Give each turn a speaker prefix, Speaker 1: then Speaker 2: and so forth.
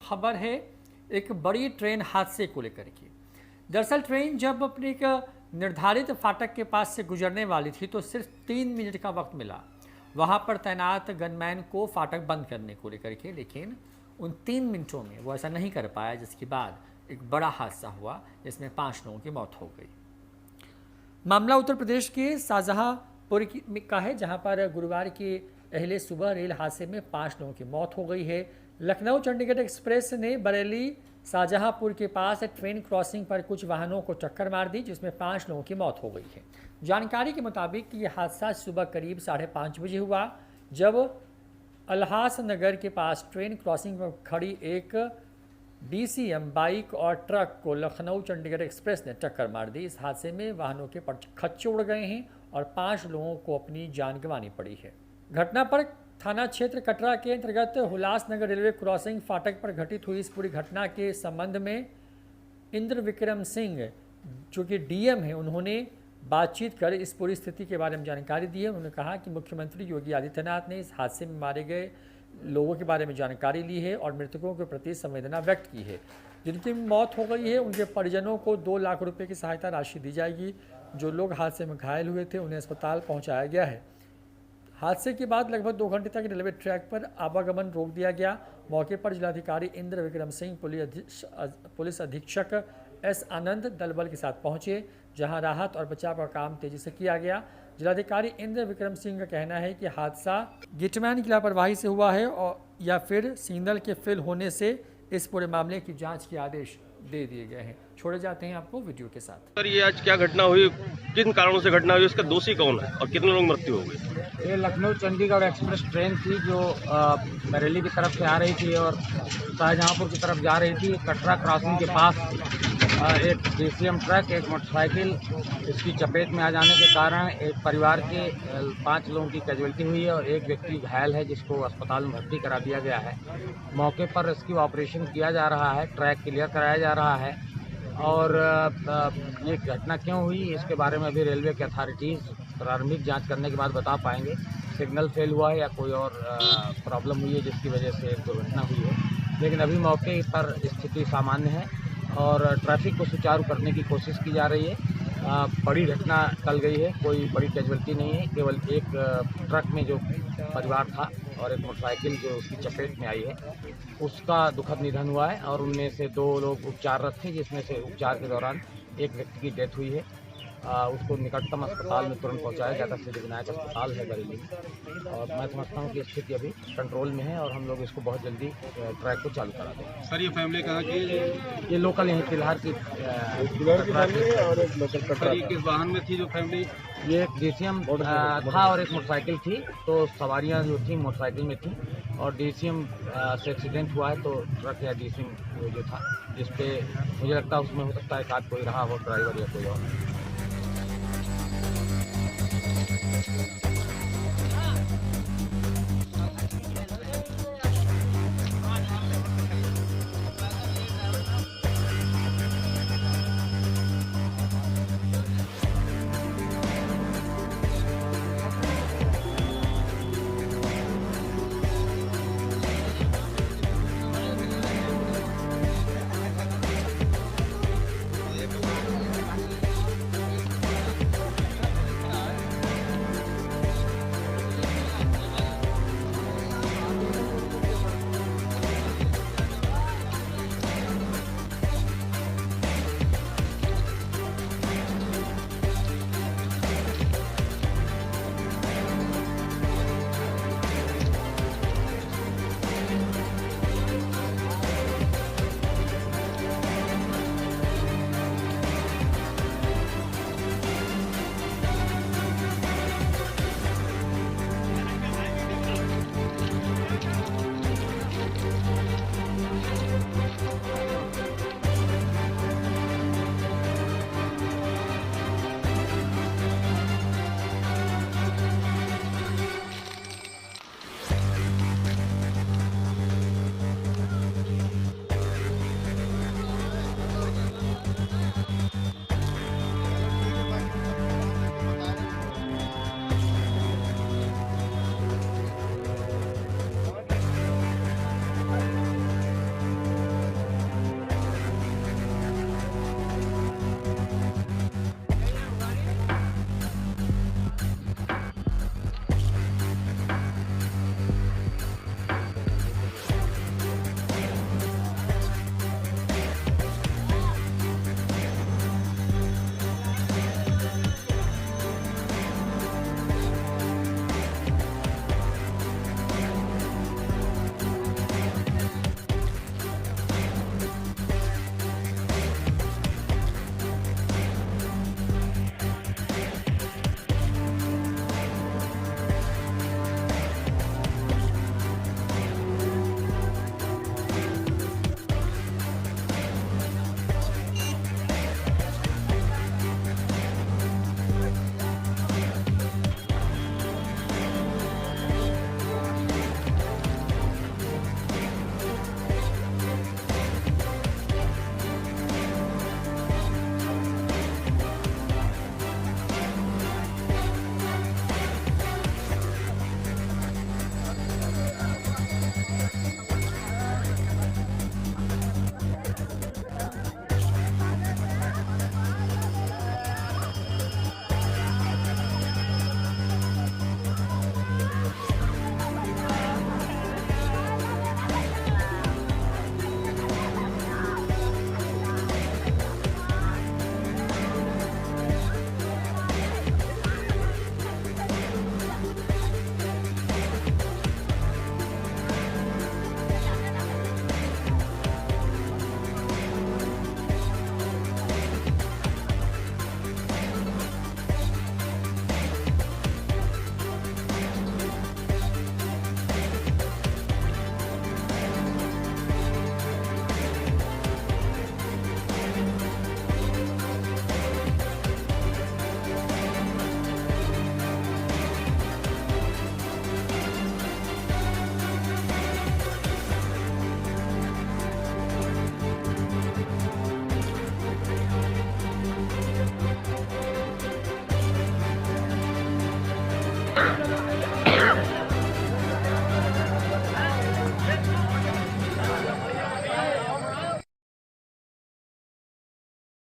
Speaker 1: खबर है एक बड़ी ट्रेन हादसे को लेकर के। दरअसल ट्रेन जब अपने एक निर्धारित फाटक के पास से गुजरने वाली थी तो सिर्फ 3 मिनट का वक्त मिला वहां पर तैनात गनमैन को फाटक बंद करने को लेकर के, लेकिन उन 3 मिनटों में वो ऐसा नहीं कर पाया, जिसके बाद एक बड़ा हादसा हुआ जिसमें 5 लोगों की मौत हो गई। मामला उत्तर प्रदेश के शाहजहांपुर का है, जहां पर गुरुवार की पहले सुबह रेल हादसे में 5 लोगों की मौत हो गई है। लखनऊ चंडीगढ़ एक्सप्रेस ने बरेली शाहजहांपुर के पास ट्रेन क्रॉसिंग पर कुछ वाहनों को टक्कर मार दी, जिसमें 5 लोगों की मौत हो गई है। जानकारी के मुताबिक ये हादसा सुबह करीब 5:30 बजे हुआ, जब अल्हास नगर के पास ट्रेन क्रॉसिंग पर खड़ी एक DCM बाइक और ट्रक को लखनऊ चंडीगढ़ एक्सप्रेस ने टक्कर मार दी। इस हादसे में वाहनों के खच्चे उड़ गए हैं और 5 लोगों को अपनी जान गंवानी पड़ी है। घटना पर थाना क्षेत्र कटरा के अंतर्गत हुलासनगर रेलवे क्रॉसिंग फाटक पर घटित हुई इस पूरी घटना के संबंध में इंद्र विक्रम सिंह जो कि DM है, उन्होंने बातचीत कर इस पूरी स्थिति के बारे में जानकारी दी है। उन्होंने कहा कि मुख्यमंत्री योगी आदित्यनाथ ने इस हादसे में मारे गए लोगों के बारे में जानकारी ली है और मृतकों के प्रति संवेदना व्यक्त की है। जिनकी मौत हो गई है उनके परिजनों को 2 लाख रुपए की सहायता राशि दी जाएगी। जो लोग हादसे में घायल हुए थे उन्हें अस्पताल पहुँचाया गया है। हादसे के बाद लगभग 2 घंटे तक रेलवे ट्रैक पर आवागमन रोक दिया गया। मौके पर जिलाधिकारी इंद्र विक्रम सिंह, पुलिस अधीक्षक S आनंद दल बल के साथ पहुंचे, जहां राहत और बचाव का काम तेजी से किया गया। जिलाधिकारी इंद्र विक्रम सिंह का कहना है कि हादसा गेटमैन की लापरवाही से हुआ है और या फिर सिग्नल के फेल होने से इस पूरे मामले की जाँच के आदेश दे दिए गए हैं। छोड़े जाते हैं आपको वीडियो के साथ।
Speaker 2: सर, ये आज क्या घटना हुई, किन कारणों से घटना हुई, इसका दोषी कौन है और कितने लोग मृत्यु हो गई?
Speaker 3: ये लखनऊ चंडीगढ़ एक्सप्रेस ट्रेन थी जो बरेली की तरफ से आ रही थी और शाहजहांपुर की तरफ जा रही थी। कटरा क्रॉसिंग के पास एक DCM ट्रक, एक मोटरसाइकिल इसकी चपेट में आ जाने के कारण एक परिवार के 5 लोगों की कैजुअल्टी हुई है और एक व्यक्ति घायल है जिसको अस्पताल में भर्ती करा दिया गया है। मौके पर रेस्क्यू ऑपरेशन किया जा रहा है, ट्रैक क्लियर कराया जा रहा है और ये घटना क्यों हुई इसके बारे में अभी रेलवे के अथॉरिटीज़ प्रारंभिक जांच करने के बाद बता पाएंगे। सिग्नल फेल हुआ है या कोई और प्रॉब्लम हुई है जिसकी वजह से दुर्घटना हुई है, लेकिन अभी मौके पर स्थिति सामान्य है और ट्रैफिक को सुचारू करने की कोशिश की जा रही है। बड़ी घटना टल गई है, कोई बड़ी कैजुअल्टी नहीं है, केवल एक ट्रक में जो परिवार था और एक मोटरसाइकिल जो उसकी चपेट में आई है उसका दुखद निधन हुआ है और उनमें से 2 लोग उपचाररत थे, जिसमें से उपचार के दौरान एक व्यक्ति की डेथ हुई है। उसको निकटतम अस्पताल में तुरंत पहुंचाया गया था, सिद्ध विनायक अस्पताल है बरेली में और मैं समझता हूं कि स्थिति अभी कंट्रोल में है और हम लोग इसको बहुत जल्दी ट्रैक को चालू करा देंगे।
Speaker 2: सर, ये फैमिली कहाँ की?
Speaker 3: ये लोकल यहीं तिलहार की
Speaker 2: और एक लोकल कटरा। किस वाहन में थी जो फैमिली?
Speaker 3: ये एक DCM था और एक मोटरसाइकिल थी, तो सवारियाँ जो थी मोटरसाइकिल में थी और DCM से एक्सीडेंट हुआ है तो ट्रक या DCM जो था जिसपे मुझे लगता है उसमें हो सकता है साथ कोई रहा हो ड्राइवर या कोई और।